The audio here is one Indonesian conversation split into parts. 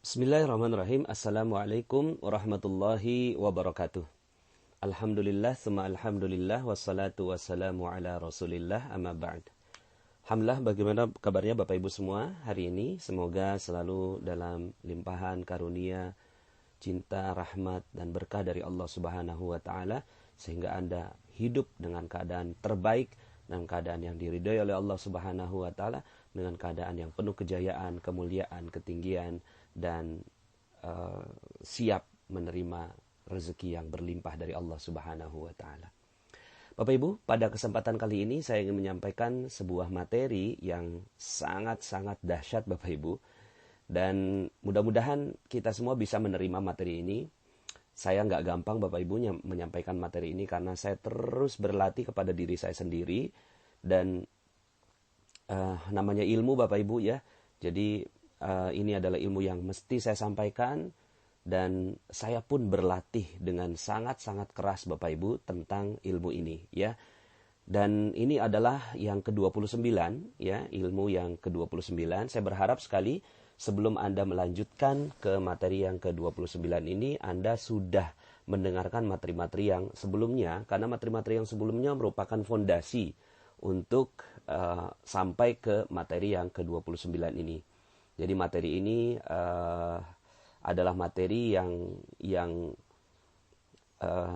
Bismillahirrahmanirrahim. Assalamualaikum warahmatullahi wabarakatuh. Alhamdulillah, summa alhamdulillah, wassalatu wassalamu ala rasulillah, amma ba'd. Alhamdulillah, bagaimana kabarnya Bapak Ibu semua hari ini? Semoga selalu dalam limpahan karunia, cinta, rahmat, dan berkah dari Allah Subhanahu wa Ta'ala, sehingga Anda hidup dengan keadaan terbaik, dengan keadaan yang diridhoi oleh Allah Subhanahu wa Ta'ala, dengan keadaan yang penuh kejayaan, kemuliaan, ketinggian, dan siap menerima rezeki yang berlimpah dari Allah Subhanahu wa Ta'ala. Bapak Ibu, pada kesempatan kali ini saya ingin menyampaikan sebuah materi yang sangat-sangat dahsyat Bapak Ibu, dan mudah-mudahan kita semua bisa menerima materi ini. Saya nggak gampang Bapak Ibu menyampaikan materi ini karena saya terus berlatih kepada diri saya sendiri, dan namanya ilmu Bapak Ibu ya. Jadi ini adalah ilmu yang mesti saya sampaikan, dan saya pun berlatih dengan sangat-sangat keras Bapak Ibu tentang ilmu ini ya. Dan ini adalah yang ke-29 ya, ilmu yang ke-29. Saya berharap sekali sebelum Anda melanjutkan ke materi yang ke-29 ini, Anda sudah mendengarkan materi-materi yang sebelumnya, karena materi-materi yang sebelumnya merupakan fondasi untuk sampai ke materi yang ke-29 ini. Jadi materi ini adalah materi yang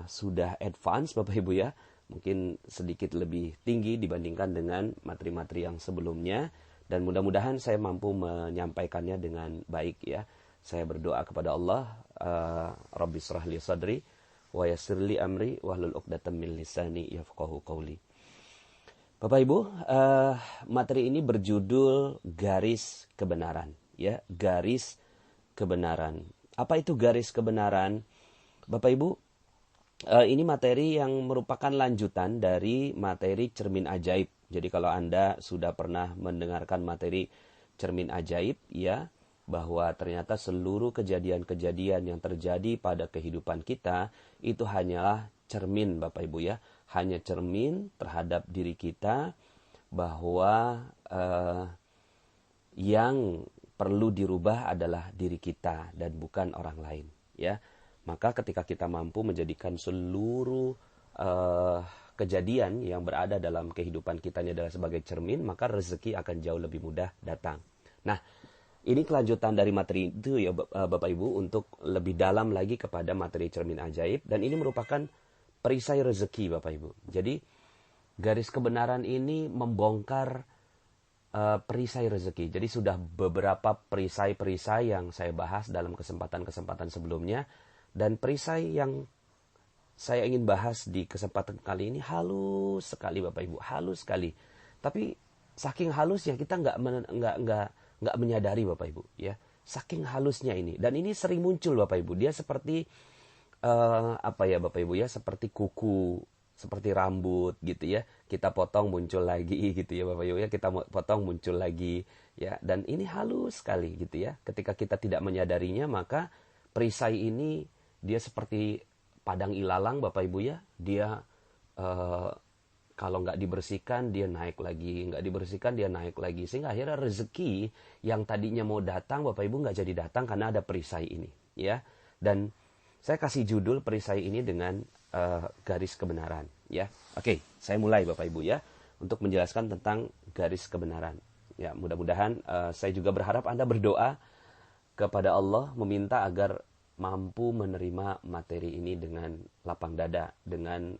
sudah advance Bapak Ibu ya. Mungkin sedikit lebih tinggi dibandingkan dengan materi-materi yang sebelumnya. Dan mudah-mudahan saya mampu menyampaikannya dengan baik ya. Saya berdoa kepada Allah, Rabbi shrah li sadri wa yassir li amri wahlul 'uqdatam min lisani yafqahu qawli. Bapak Ibu, materi ini berjudul garis kebenaran ya, garis kebenaran. Apa itu garis kebenaran? Bapak Ibu, ini materi yang merupakan lanjutan dari materi cermin ajaib. Jadi kalau Anda sudah pernah mendengarkan materi cermin ajaib ya, bahwa ternyata seluruh kejadian-kejadian yang terjadi pada kehidupan kita itu hanyalah cermin Bapak Ibu ya, hanya cermin terhadap diri kita, bahwa yang perlu dirubah adalah diri kita dan bukan orang lain ya. Maka ketika kita mampu menjadikan seluruh kejadian yang berada dalam kehidupan kita ini adalah sebagai cermin, maka rezeki akan jauh lebih mudah datang. Nah, ini kelanjutan dari materi itu ya Bapak Ibu, untuk lebih dalam lagi kepada materi cermin ajaib, dan ini merupakan perisai rezeki Bapak Ibu. Jadi garis kebenaran ini membongkar perisai rezeki. Jadi sudah beberapa perisai-perisai yang saya bahas dalam kesempatan-kesempatan sebelumnya, dan perisai yang saya ingin bahas di kesempatan kali ini halus sekali Bapak Ibu, halus sekali. Tapi saking halusnya kita nggak menyadari Bapak Ibu ya. Saking halusnya ini, dan ini sering muncul Bapak Ibu. Dia seperti apa ya Bapak Ibu ya, seperti kuku, seperti rambut gitu ya. Kita potong muncul lagi gitu ya Bapak Ibu ya, kita potong muncul lagi ya. Dan ini halus sekali gitu ya. Ketika kita tidak menyadarinya, maka perisai ini dia seperti padang ilalang Bapak Ibu ya. Dia kalau nggak dibersihkan dia naik lagi, nggak dibersihkan dia naik lagi, sehingga akhirnya rezeki yang tadinya mau datang Bapak Ibu nggak jadi datang karena ada perisai ini ya. Dan saya kasih judul perisai ini dengan garis kebenaran ya. Oke, saya mulai Bapak Ibu ya, untuk menjelaskan tentang garis kebenaran ya. Mudah-mudahan saya juga berharap Anda berdoa kepada Allah, meminta agar mampu menerima materi ini dengan lapang dada, dengan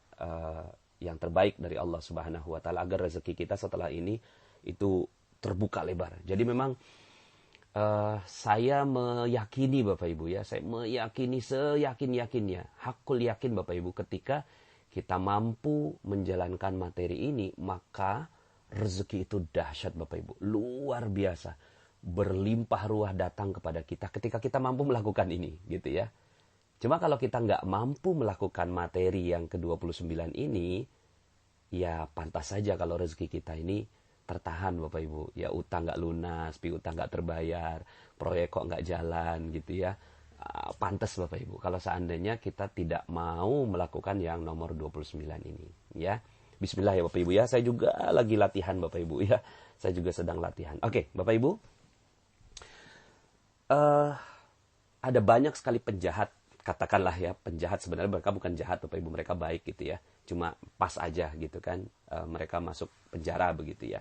yang terbaik dari Allah Subhanahu wa Ta'ala, agar rezeki kita setelah ini itu terbuka lebar. Jadi memang saya meyakini Bapak Ibu ya, saya meyakini seyakin-yakinnya, hakul yakin Bapak Ibu, ketika kita mampu menjalankan materi ini, maka rezeki itu dahsyat Bapak Ibu, luar biasa, berlimpah ruah datang kepada kita ketika kita mampu melakukan ini gitu ya. Cuma kalau kita nggak mampu melakukan materi yang ke-29 ini, ya pantas saja kalau rezeki kita ini tertahan Bapak Ibu ya. Utang nggak lunas, piutang nggak terbayar, proyek kok nggak jalan gitu ya. Pantas Bapak Ibu kalau seandainya kita tidak mau melakukan yang nomor 29 ini ya. Bismillah ya Bapak Ibu ya. Saya juga lagi latihan Bapak Ibu ya. Saya juga sedang latihan. Oke Bapak Ibu, ada banyak sekali penjahat, katakanlah ya, penjahat sebenarnya mereka bukan jahat Bapak Ibu, mereka baik gitu ya. Cuma pas aja gitu kan, mereka masuk penjara begitu ya.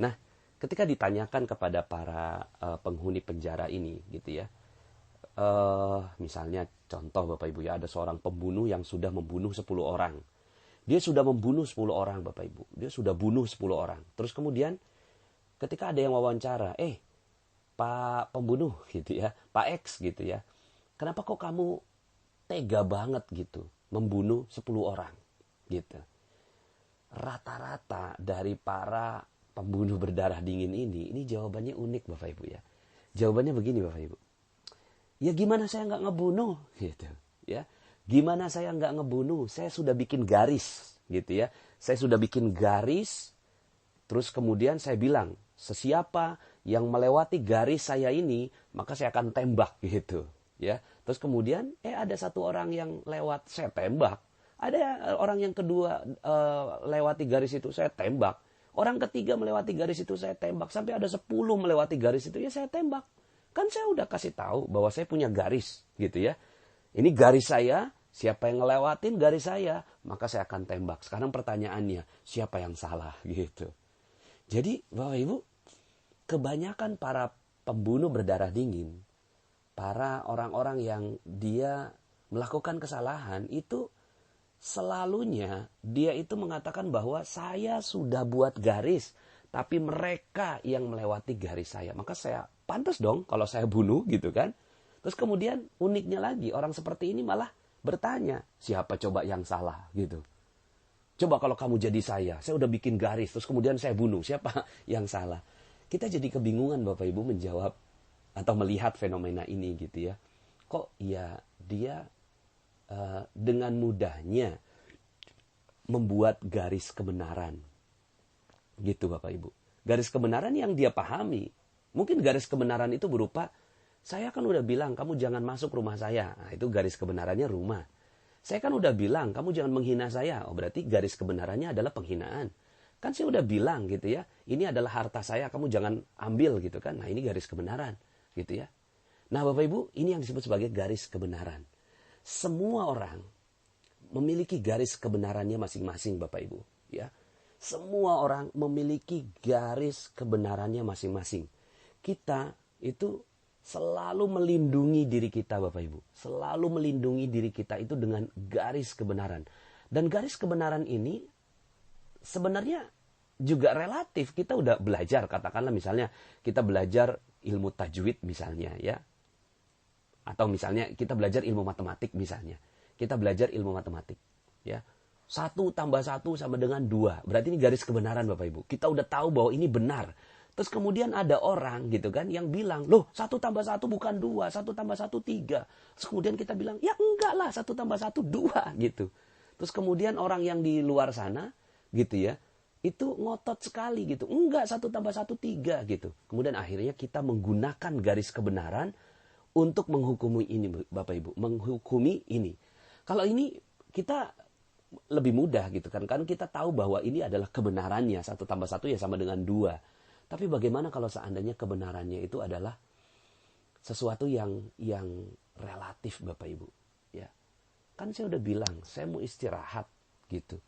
Nah, ketika ditanyakan kepada para penghuni penjara ini gitu ya, misalnya contoh Bapak Ibu ya, ada seorang pembunuh yang sudah membunuh 10 orang. Dia sudah membunuh 10 orang Bapak Ibu. Dia sudah bunuh 10 orang. Terus kemudian ketika ada yang wawancara, Pak pembunuh gitu ya, Pak X gitu ya, kenapa kok kamu tega banget gitu membunuh 10 orang gitu. Rata-rata dari para pembunuh berdarah dingin ini jawabannya unik Bapak Ibu ya. Jawabannya begini Bapak Ibu. Ya gimana saya nggak ngebunuh gitu ya. Gimana saya nggak ngebunuh? Saya sudah bikin garis gitu ya. Saya sudah bikin garis. Terus kemudian saya bilang, sesiapa yang melewati garis saya ini, maka saya akan tembak gitu ya. Terus kemudian ada satu orang yang lewat, saya tembak. Ada orang yang kedua lewati garis itu, saya tembak. Orang ketiga melewati garis itu, saya tembak. Sampai ada 10 melewati garis itu, ya saya tembak. Kan saya udah kasih tahu bahwa saya punya garis gitu ya. Ini garis saya, siapa yang ngelewatin garis saya, maka saya akan tembak. Sekarang pertanyaannya, siapa yang salah gitu. Jadi Bapak Ibu, kebanyakan para pembunuh berdarah dingin, para orang-orang yang dia melakukan kesalahan itu selalunya dia itu mengatakan bahwa saya sudah buat garis, tapi mereka yang melewati garis saya. Maka saya pantas dong kalau saya bunuh gitu kan. Terus kemudian uniknya lagi, orang seperti ini malah bertanya, siapa coba yang salah gitu. Coba kalau kamu jadi saya udah bikin garis, terus kemudian saya bunuh, siapa yang salah? Kita jadi kebingungan Bapak Ibu menjawab atau melihat fenomena ini gitu ya. Kok ya dia dengan mudahnya membuat garis kebenaran gitu Bapak Ibu. Garis kebenaran yang dia pahami. Mungkin garis kebenaran itu berupa, saya kan udah bilang kamu jangan masuk rumah saya. Nah, itu garis kebenarannya rumah. Saya kan udah bilang kamu jangan menghina saya. Oh berarti garis kebenarannya adalah penghinaan. Kan saya udah bilang gitu ya, ini adalah harta saya, kamu jangan ambil gitu kan. Nah ini garis kebenaran gitu ya. Nah Bapak Ibu, ini yang disebut sebagai garis kebenaran. Semua orang memiliki garis kebenarannya masing-masing Bapak Ibu ya. Semua orang memiliki garis kebenarannya masing-masing. Kita itu selalu melindungi diri kita Bapak Ibu. Selalu melindungi diri kita itu dengan garis kebenaran. Dan garis kebenaran ini sebenarnya juga relatif. Kita udah belajar, katakanlah misalnya kita belajar ilmu tajwid misalnya ya. Atau misalnya kita belajar ilmu matematik misalnya. Kita belajar ilmu matematik ya. 1 tambah 1 sama dengan 2. Berarti ini garis kebenaran Bapak Ibu. Kita udah tahu bahwa ini benar. Terus kemudian ada orang gitu kan yang bilang, loh 1 tambah 1 bukan 2, 1 tambah 1 3. Terus kemudian kita bilang, ya enggak lah 1 tambah 1 2 gitu. Terus kemudian orang yang di luar sana gitu ya, itu ngotot sekali gitu. Enggak 1 tambah 1 3 gitu. Kemudian akhirnya kita menggunakan garis kebenaran untuk menghukumi ini Bapak Ibu. Menghukumi ini. Kalau ini kita lebih mudah gitu kan. Kan kita tahu bahwa ini adalah kebenarannya. 1 tambah 1 ya sama dengan 2. Tapi bagaimana kalau seandainya kebenarannya itu adalah sesuatu yang relatif Bapak Ibu, ya. Kan saya udah bilang, saya mau istirahat gitu.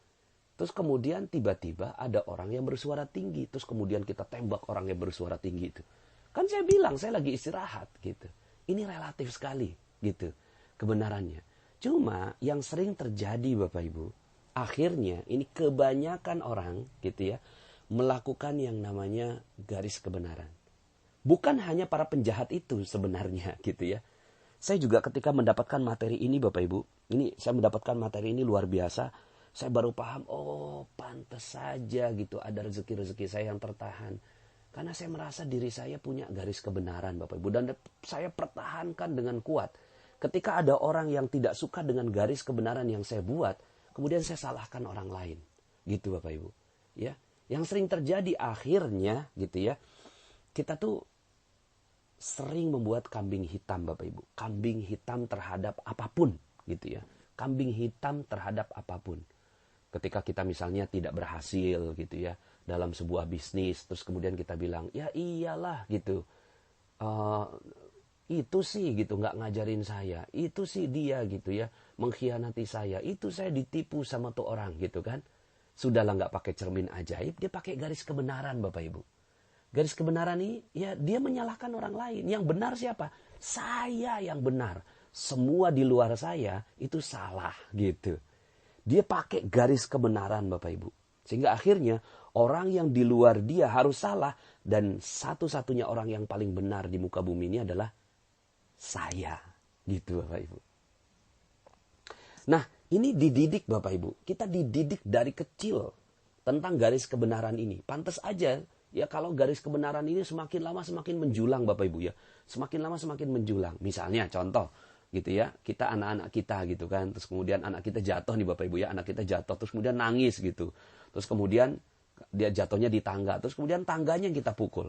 Terus kemudian tiba-tiba ada orang yang bersuara tinggi, terus kemudian kita tembak orang yang bersuara tinggi itu. Kan saya bilang saya lagi istirahat gitu. Ini relatif sekali gitu kebenarannya. Cuma yang sering terjadi Bapak Ibu, akhirnya ini kebanyakan orang gitu ya, melakukan yang namanya garis kebenaran. Bukan hanya para penjahat itu sebenarnya gitu ya. Saya juga ketika mendapatkan materi ini Bapak Ibu, ini saya mendapatkan materi ini luar biasa. Saya baru paham, oh pantas saja gitu ada rezeki-rezeki saya yang tertahan. Karena saya merasa diri saya punya garis kebenaran Bapak Ibu. Dan saya pertahankan dengan kuat. Ketika ada orang yang tidak suka dengan garis kebenaran yang saya buat, kemudian saya salahkan orang lain. Gitu Bapak Ibu. Ya. Yang sering terjadi akhirnya gitu ya, kita tuh sering membuat kambing hitam Bapak Ibu. Kambing hitam terhadap apapun gitu ya. Kambing hitam terhadap apapun. Ketika kita misalnya tidak berhasil gitu ya dalam sebuah bisnis, terus kemudian kita bilang, ya iyalah gitu. itu sih gitu nggak ngajarin saya, itu sih dia gitu ya mengkhianati saya, itu saya ditipu sama tuh orang gitu kan. Sudahlah nggak pakai cermin ajaib, dia pakai garis kebenaran Bapak Ibu. Garis kebenaran ini ya dia menyalahkan orang lain. Yang benar siapa? Saya yang benar. Semua di luar saya itu salah gitu. Dia pakai garis kebenaran Bapak Ibu. Sehingga akhirnya orang yang di luar dia harus salah. Dan satu-satunya orang yang paling benar di muka bumi ini adalah saya. Gitu Bapak Ibu. Nah ini dididik Bapak Ibu. Kita dididik dari kecil tentang garis kebenaran ini. Pantas aja ya kalau garis kebenaran ini semakin lama semakin menjulang Bapak Ibu ya. Semakin lama semakin menjulang. Misalnya contoh gitu ya, kita anak-anak kita gitu kan. Terus kemudian anak kita jatuh nih Bapak Ibu ya. Anak kita jatuh terus kemudian nangis gitu. Terus kemudian dia jatuhnya di tangga. Terus kemudian tangganya kita pukul.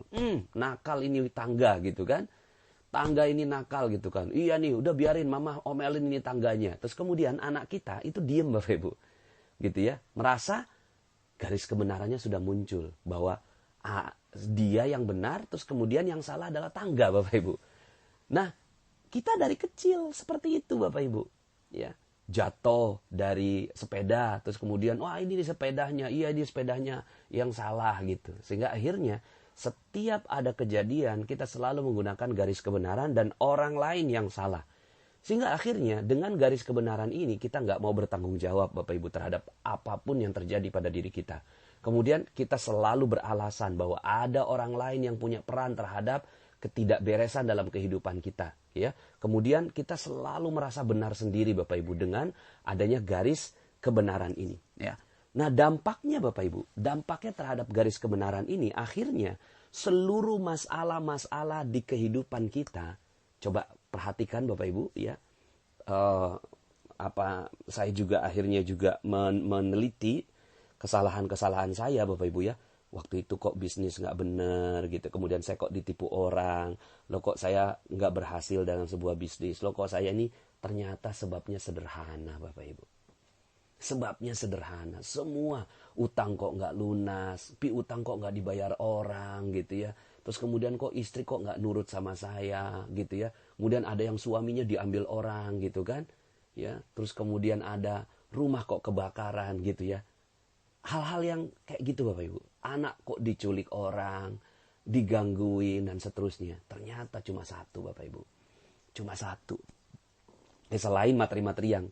Nakal ini tangga gitu kan. Tangga ini nakal gitu kan. Iya nih udah biarin mama omelin ini tangganya. Terus kemudian anak kita itu diem Bapak Ibu. Gitu ya. Merasa garis kebenarannya sudah muncul. Bahwa dia yang benar terus kemudian yang salah adalah tangga Bapak Ibu. Nah kita dari kecil seperti itu Bapak Ibu. Ya. Jatuh dari sepeda. Terus kemudian wah ini sepedanya. Iya ini sepedanya yang salah gitu. Sehingga akhirnya setiap ada kejadian kita selalu menggunakan garis kebenaran dan orang lain yang salah. Sehingga akhirnya dengan garis kebenaran ini kita nggak mau bertanggung jawab Bapak Ibu terhadap apapun yang terjadi pada diri kita. Kemudian kita selalu beralasan bahwa ada orang lain yang punya peran terhadap ketidakberesan dalam kehidupan kita. Ya. Kemudian kita selalu merasa benar sendiri Bapak Ibu dengan adanya garis kebenaran ini. Ya. Nah dampaknya Bapak Ibu, dampaknya terhadap garis kebenaran ini akhirnya seluruh masalah-masalah di kehidupan kita, coba perhatikan Bapak Ibu ya, saya juga akhirnya juga meneliti kesalahan-kesalahan saya Bapak Ibu ya. Waktu itu kok bisnis nggak bener gitu, kemudian saya kok ditipu orang, lo kok saya nggak berhasil dalam sebuah bisnis, lo kok saya ini ternyata sebabnya sederhana Bapak Ibu. Sebabnya sederhana, semua utang kok nggak lunas, piutang kok nggak dibayar orang gitu ya. Terus kemudian kok istri kok nggak nurut sama saya gitu ya. Kemudian ada yang suaminya diambil orang gitu kan, ya. Terus kemudian ada rumah kok kebakaran gitu ya. Hal-hal yang kayak gitu Bapak Ibu. Anak kok diculik orang, digangguin dan seterusnya. Ternyata cuma satu Bapak Ibu, cuma satu. Selain materi-materi yang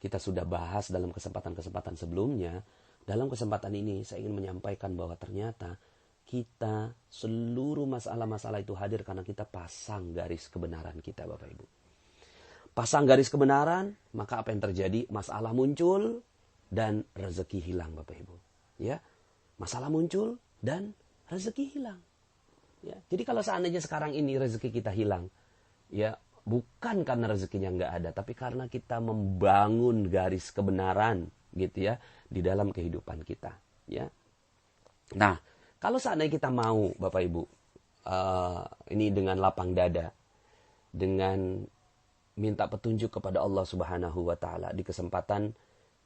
kita sudah bahas dalam kesempatan-kesempatan sebelumnya, dalam kesempatan ini saya ingin menyampaikan bahwa ternyata kita seluruh masalah-masalah itu hadir karena kita pasang garis kebenaran kita Bapak Ibu. Pasang garis kebenaran, maka apa yang terjadi? Masalah muncul dan rezeki hilang Bapak Ibu. Ya, masalah muncul dan rezeki hilang. Ya, jadi kalau seandainya sekarang ini rezeki kita hilang, ya bukan karena rezekinya nggak ada, tapi karena kita membangun garis kebenaran gitu ya di dalam kehidupan kita. Ya. Nah, kalau seandainya kita mau Bapak Ibu, ini dengan lapang dada, dengan minta petunjuk kepada Allah Subhanahu Wa Taala di kesempatan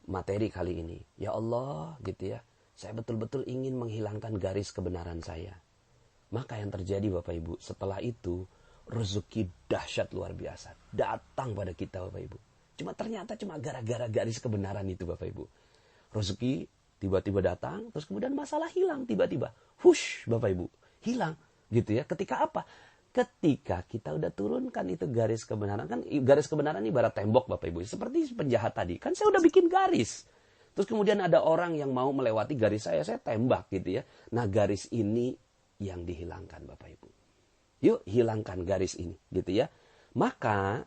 materi kali ini, ya Allah gitu ya, saya betul-betul ingin menghilangkan garis kebenaran saya. Maka yang terjadi Bapak Ibu, setelah itu rezeki dahsyat luar biasa datang pada kita Bapak Ibu. Ternyata cuma gara-gara garis kebenaran itu Bapak Ibu. Rezeki tiba-tiba datang, terus kemudian masalah hilang tiba-tiba. Hush Bapak Ibu, hilang gitu ya. Ketika apa? Ketika kita udah turunkan itu garis kebenaran. Kan garis kebenaran ini ibarat tembok Bapak Ibu. Seperti penjahat tadi, kan saya udah bikin garis. Terus kemudian ada orang yang mau melewati garis saya tembak gitu ya. Nah garis ini yang dihilangkan Bapak Ibu. Yuk hilangkan garis ini gitu ya. Maka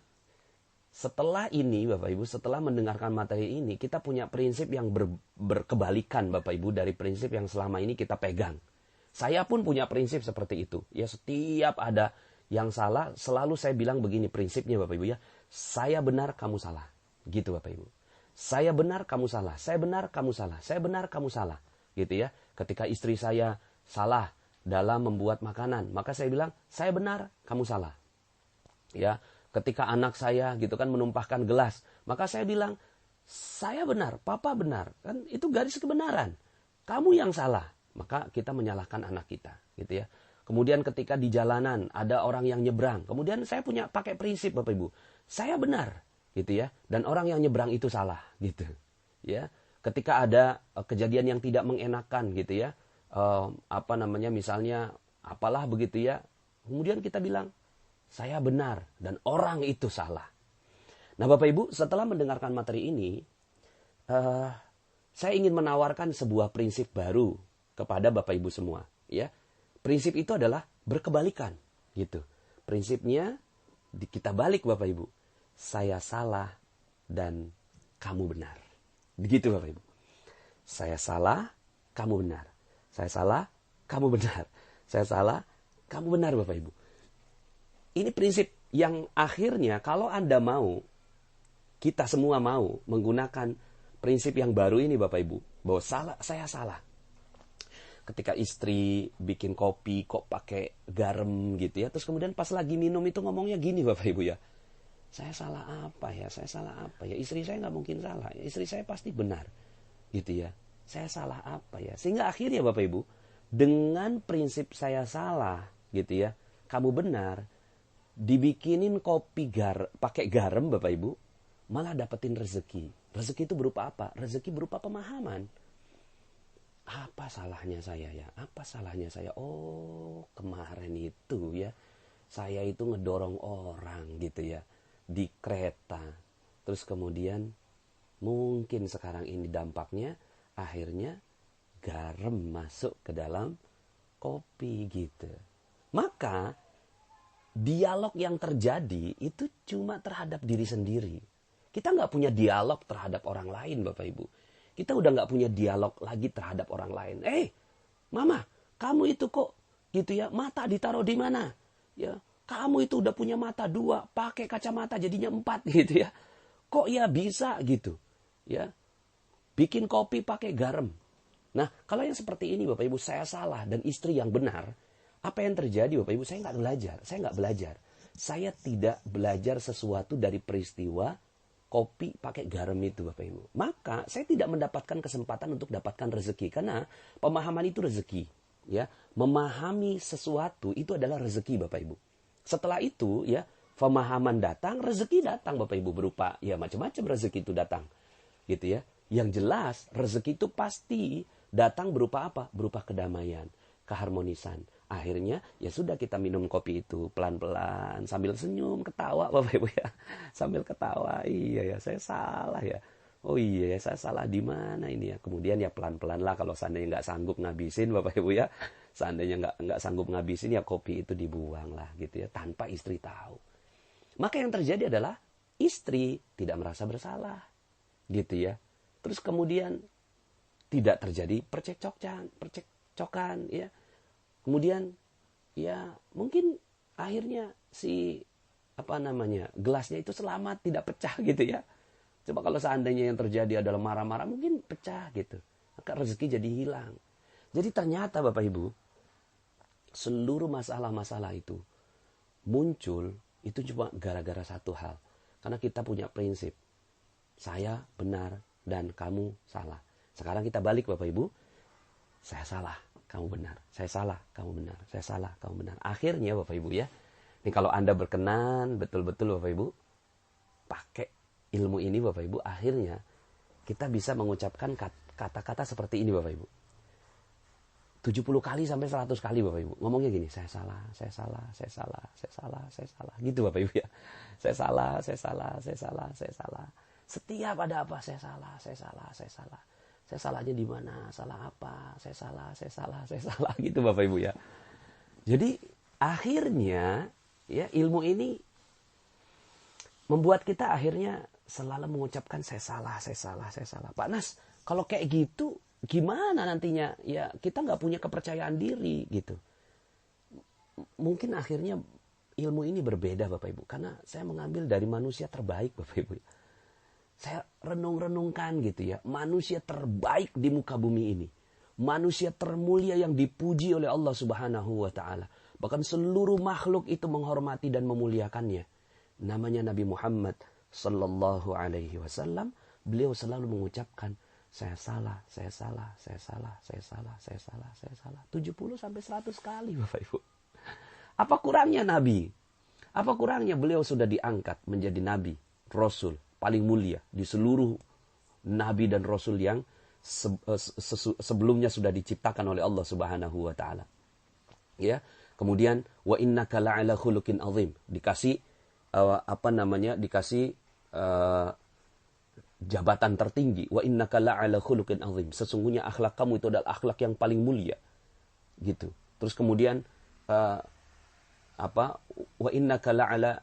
setelah ini Bapak Ibu, setelah mendengarkan materi ini, kita punya prinsip yang berkebalikan Bapak Ibu dari prinsip yang selama ini kita pegang. Saya pun punya prinsip seperti itu. Ya setiap ada yang salah, selalu saya bilang begini prinsipnya Bapak Ibu ya. Saya benar, kamu salah. Gitu Bapak Ibu. Saya benar, kamu salah. Saya benar, kamu salah. Saya benar, kamu salah. Gitu ya. Ketika istri saya salah dalam membuat makanan, maka saya bilang, saya benar, kamu salah. Ya, ketika anak saya gitu kan menumpahkan gelas, maka saya bilang, saya benar, papa benar. Kan itu garis kebenaran. Kamu yang salah. Maka kita menyalahkan anak kita, gitu ya. Kemudian ketika di jalanan ada orang yang nyebrang, kemudian saya punya pakai prinsip Bapak Ibu, saya benar gitu ya, dan orang yang nyebrang itu salah gitu ya. Ketika ada kejadian yang tidak mengenakan gitu ya, misalnya apalah begitu ya, kemudian kita bilang saya benar dan orang itu salah. Nah Bapak Ibu, setelah mendengarkan materi ini, saya ingin menawarkan sebuah prinsip baru kepada Bapak Ibu semua ya. Prinsip itu adalah berkebalikan gitu. Prinsipnya kita balik Bapak Ibu. Saya salah dan kamu benar. Begitu Bapak Ibu. Saya salah, kamu benar. Saya salah, kamu benar. Saya salah, kamu benar Bapak Ibu. Ini prinsip yang akhirnya kalau Anda mau, kita semua mau menggunakan prinsip yang baru ini Bapak Ibu. Bahwa saya salah. Ketika istri bikin kopi kok pakai garam gitu ya. Terus kemudian pas lagi minum itu ngomongnya gini Bapak Ibu ya. Saya salah apa ya? Saya salah apa ya? Istri saya nggak mungkin salah. Istri saya pasti benar. Gitu ya. Saya salah apa ya? Sehingga akhirnya Bapak Ibu, dengan prinsip saya salah gitu ya. Kamu benar. Dibikinin kopi pakai garam Bapak Ibu. Malah dapetin rezeki. Rezeki itu berupa apa? Rezeki berupa pemahaman. Apa salahnya saya ya? Apa salahnya saya? Oh, kemarin itu ya, saya itu ngedorong orang gitu ya, di kereta. Terus kemudian, mungkin sekarang ini dampaknya, akhirnya garam masuk ke dalam kopi gitu. Maka, dialog yang terjadi itu cuma terhadap diri sendiri. Kita nggak punya dialog terhadap orang lain Bapak Ibu. Kita udah nggak punya dialog lagi terhadap orang lain. Mama, kamu itu kok gitu ya, mata ditaruh di mana? Ya, kamu itu udah punya mata 2, pakai kacamata jadinya 4 gitu ya. Kok ya bisa gitu? Ya, bikin kopi pakai garam. Nah, kalau yang seperti ini Bapak Ibu, saya salah dan istri yang benar, apa yang terjadi Bapak Ibu? Saya nggak belajar. Saya tidak belajar sesuatu dari peristiwa kopi pakai garam itu Bapak Ibu. Maka saya tidak mendapatkan kesempatan untuk dapatkan rezeki. Karena pemahaman itu rezeki. Ya, memahami sesuatu itu adalah rezeki Bapak Ibu. Setelah itu ya, pemahaman datang, rezeki datang Bapak Ibu. Berupa ya macam-macam rezeki itu datang. Gitu ya. Yang jelas rezeki itu pasti datang berupa apa? Berupa kedamaian, keharmonisan. Akhirnya ya sudah kita minum kopi itu pelan-pelan sambil senyum, ketawa Bapak Ibu ya. Sambil ketawa, iya ya saya salah ya. Oh iya ya saya salah di mana ini ya. Kemudian ya pelan-pelan lah kalau seandainya nggak sanggup ngabisin Bapak Ibu ya. Seandainya nggak sanggup ngabisin ya kopi itu dibuang lah gitu ya. Tanpa istri tahu. Maka yang terjadi adalah istri tidak merasa bersalah gitu ya. Terus kemudian tidak terjadi percekcokan ya. Kemudian ya mungkin akhirnya gelasnya itu selamat tidak pecah gitu ya. Coba kalau seandainya yang terjadi adalah marah-marah mungkin pecah gitu. Maka rezeki jadi hilang. Jadi ternyata Bapak Ibu, seluruh masalah-masalah itu muncul itu cuma gara-gara satu hal. Karena kita punya prinsip. Saya benar dan kamu salah. Sekarang kita balik Bapak Ibu. Saya salah, kamu benar. Saya salah, kamu benar. Saya salah, kamu benar. Akhirnya Bapak Ibu ya. Ini kalau Anda berkenan betul-betul Bapak Ibu, pakai ilmu ini Bapak Ibu, akhirnya kita bisa mengucapkan kata-kata seperti ini Bapak Ibu. 70 kali sampai 100 kali Bapak Ibu. Ngomongnya gini, saya salah, saya salah, saya salah, saya salah, saya salah. Gitu Bapak Ibu ya. Saya salah, saya salah, saya salah, saya salah. Setiap ada apa, saya salah, saya salah, saya salah. Saya salahnya di mana? Salah apa? Saya salah, saya salah, saya salah. Gitu Bapak Ibu ya. Jadi akhirnya ya ilmu ini membuat kita akhirnya selalu mengucapkan saya salah, saya salah, saya salah. Pak Nas, kalau kayak gitu gimana nantinya? Ya kita nggak punya kepercayaan diri gitu. Mungkin akhirnya ilmu ini berbeda Bapak Ibu. Karena saya mengambil dari manusia terbaik Bapak Ibu. Saya renung-renungkan gitu ya. Manusia terbaik di muka bumi ini. Manusia termulia yang dipuji oleh Allah Subhanahu wa Ta'ala. Bahkan seluruh makhluk itu menghormati dan memuliakannya. Namanya Nabi Muhammad Sallallahu Alaihi Wasallam. Beliau selalu mengucapkan, saya salah, saya salah, saya salah, saya salah, saya salah, saya salah. 70 sampai 100 kali Bapak Ibu. Apa kurangnya Nabi? Apa kurangnya beliau sudah diangkat menjadi Nabi, Rasul, paling mulia di seluruh Nabi dan Rasul yang sebelumnya sudah diciptakan oleh Allah Subhanahu wa taala. Ya. Kemudian wa innaka la'ala khuluqin azim. Dikasih dikasih jabatan tertinggi. Wa innaka la'ala khuluqin azim. Sesungguhnya akhlak kamu itu adalah akhlak yang paling mulia. Gitu. Terus kemudian wa innaka la'ala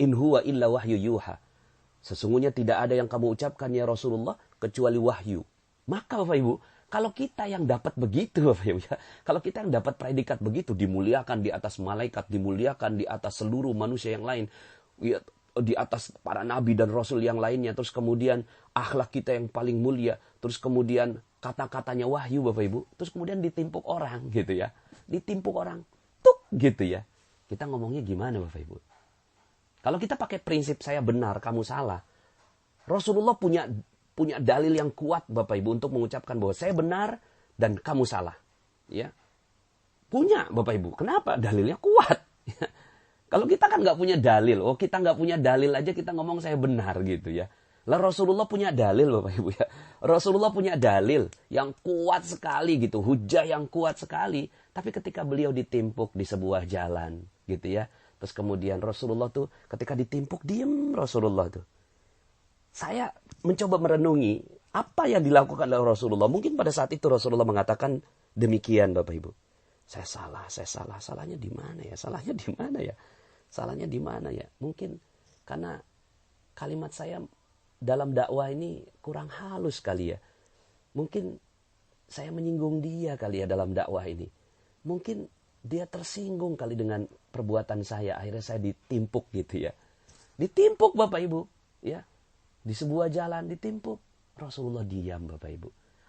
in huwa illa wahyu yuha. Sesungguhnya tidak ada yang kamu ucapkan ya Rasulullah kecuali wahyu. Maka Bapak Ibu, kalau kita yang dapat begitu Bapak Ibu ya, kalau kita yang dapat predikat begitu, dimuliakan di atas malaikat, dimuliakan di atas seluruh manusia yang lain, ya, di atas para nabi dan rasul yang lainnya, terus kemudian akhlak kita yang paling mulia, terus kemudian kata-katanya wahyu Bapak Ibu, terus kemudian ditimpuk orang gitu ya. Ditimpuk orang, tuk gitu ya. Kita ngomongnya gimana Bapak Ibu? Kalau kita pakai prinsip saya benar, kamu salah. Rasulullah punya dalil yang kuat Bapak Ibu untuk mengucapkan bahwa saya benar dan kamu salah. Ya. Punya Bapak Ibu. Kenapa? Dalilnya kuat. Kalau kita kan nggak punya dalil. Oh kita nggak punya dalil aja kita ngomong saya benar gitu ya. Lah Rasulullah punya dalil Bapak Ibu ya. Rasulullah punya dalil yang kuat sekali gitu. Hujah yang kuat sekali. Tapi ketika beliau ditimpuk di sebuah jalan gitu ya. Terus kemudian Rasulullah tuh ketika ditimpuk diem Rasulullah tuh. Saya mencoba merenungi apa yang dilakukan oleh Rasulullah. Mungkin pada saat itu Rasulullah mengatakan demikian Bapak Ibu. Saya salah. Salahnya di mana ya? Salahnya di mana ya? Mungkin karena kalimat saya dalam dakwah ini kurang halus kali ya. Mungkin saya menyinggung dia kali ya dalam dakwah ini. Mungkin dia tersinggung kali dengan perbuatan saya. Akhirnya saya ditimpuk gitu ya. Ditimpuk Bapak Ibu. Ya. Di sebuah jalan ditimpuk. Rasulullah diam Bapak Ibu.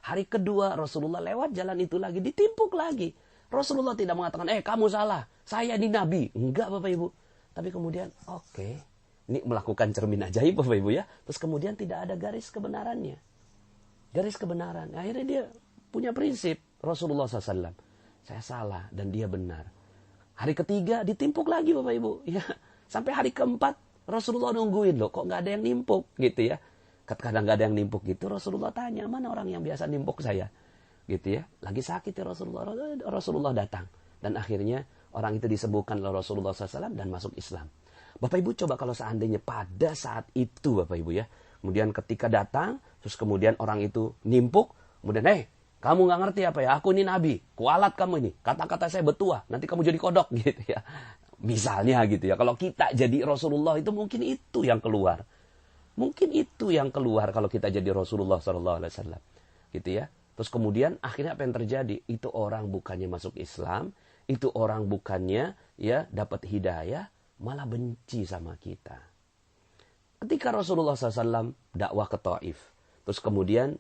Hari kedua Rasulullah lewat jalan itu lagi. Ditimpuk lagi. Rasulullah tidak mengatakan, kamu salah. Saya ini Nabi. Enggak Bapak Ibu. Tapi kemudian, oke. Ini melakukan cermin ajaib Bapak Ibu ya. Terus kemudian tidak ada garis kebenarannya. Garis kebenaran. Akhirnya dia punya prinsip. Rasulullah SAW. Saya salah dan dia benar. Hari ketiga ditimpuk lagi Bapak Ibu. Ya. Sampai hari keempat Rasulullah nungguin loh. Kok nggak ada yang nimpuk gitu ya. Kadang nggak ada yang nimpuk gitu. Rasulullah tanya mana orang yang biasa nimpuk saya. Gitu ya. Lagi sakit ya Rasulullah. Rasulullah datang. Dan akhirnya orang itu disembuhkan oleh Rasulullah SAW dan masuk Islam. Bapak Ibu coba kalau seandainya pada saat itu Bapak Ibu ya. Kemudian ketika datang. Terus kemudian orang itu nimpuk. Kemudian kamu nggak ngerti apa ya? Aku ini Nabi. Kualat kamu ini. Kata-kata saya betua. Nanti kamu jadi kodok gitu ya. Misalnya gitu ya. Kalau kita jadi Rasulullah itu mungkin itu yang keluar. Mungkin itu yang keluar kalau kita jadi Rasulullah SAW. Gitu ya. Terus kemudian akhirnya apa yang terjadi? Itu orang bukannya masuk Islam. Itu orang bukannya ya dapat hidayah. Malah benci sama kita. Ketika Rasulullah SAW dakwah ke Taif. Terus kemudian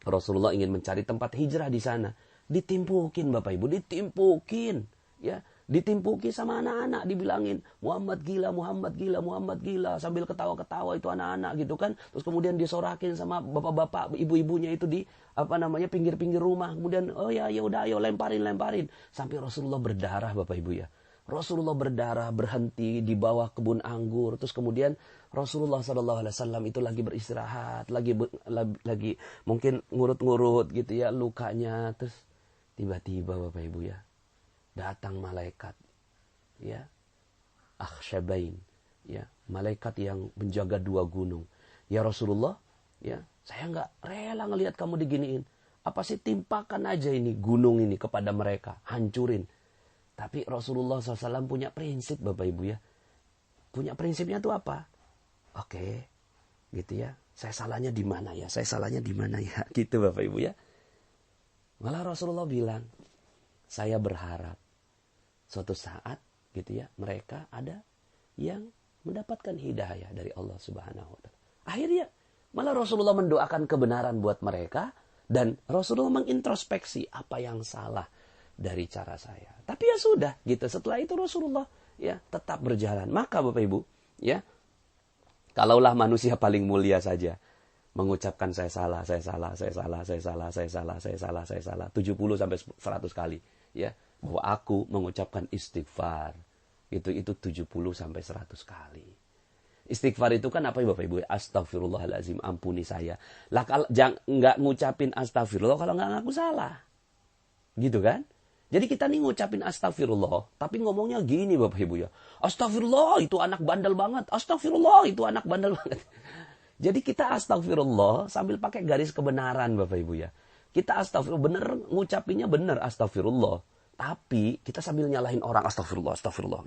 Rasulullah ingin mencari tempat hijrah di sana. Ditimpukin Bapak Ibu, ditimpukin. Ya, ditimpuki sama anak-anak, dibilangin Muhammad gila, Muhammad gila, Muhammad gila, sambil ketawa-ketawa itu anak-anak gitu kan. Terus kemudian disorakin sama bapak-bapak, ibu-ibunya itu di pinggir-pinggir rumah. Kemudian ya udah ayo lemparin. Sampai Rasulullah berdarah Bapak Ibu ya. Rasulullah berdarah berhenti di bawah kebun anggur. Terus kemudian Rasulullah SAW itu lagi beristirahat, lagi mungkin ngurut-ngurut gitu ya lukanya. Terus tiba-tiba Bapak Ibu ya datang malaikat ya Akhsyabain ya malaikat yang menjaga dua gunung. Ya Rasulullah ya saya nggak rela ngelihat kamu diginiin. Apa sih timpakan aja ini gunung ini kepada mereka, hancurin. Tapi Rasulullah SAW punya prinsip Bapak Ibu ya. Punya prinsipnya tuh apa? Oke, gitu ya. Saya salahnya di mana ya? Gitu Bapak Ibu ya. Malah Rasulullah bilang, saya berharap suatu saat gitu ya, mereka ada yang mendapatkan hidayah dari Allah Subhanahu wa taala. Akhirnya malah Rasulullah mendoakan kebenaran buat mereka dan Rasulullah mengintrospeksi apa yang salah dari cara saya. Tapi ya sudah gitu. Setelah itu Rasulullah ya tetap berjalan. Maka Bapak Ibu ya, kalaulah manusia paling mulia saja mengucapkan saya salah 70 sampai 100 kali ya. bahwa aku mengucapkan istighfar itu 70 sampai 100 kali. Istighfar itu kan apa ya Bapak Ibu? Astagfirullahalazim, ampuni saya. Lah kalau nggak ngucapin astagfirullah kalau nggak ngaku salah. Gitu kan? Jadi kita nih ngucapin astagfirullah, tapi ngomongnya gini Bapak Ibu ya. Astagfirullah, itu anak bandel banget. Astagfirullah, itu anak bandel banget. Jadi kita astagfirullah sambil pakai garis kebenaran Bapak Ibu ya. Kita astagfirullah, bener ngucapinnya bener astagfirullah. Tapi kita sambil nyalahin orang, astagfirullah, astagfirullah.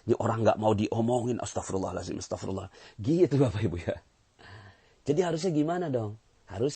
Ini orang nggak mau diomongin, astagfirullahaladzim, astagfirullah. Gitu Bapak Ibu ya. Jadi harusnya gimana dong? Harus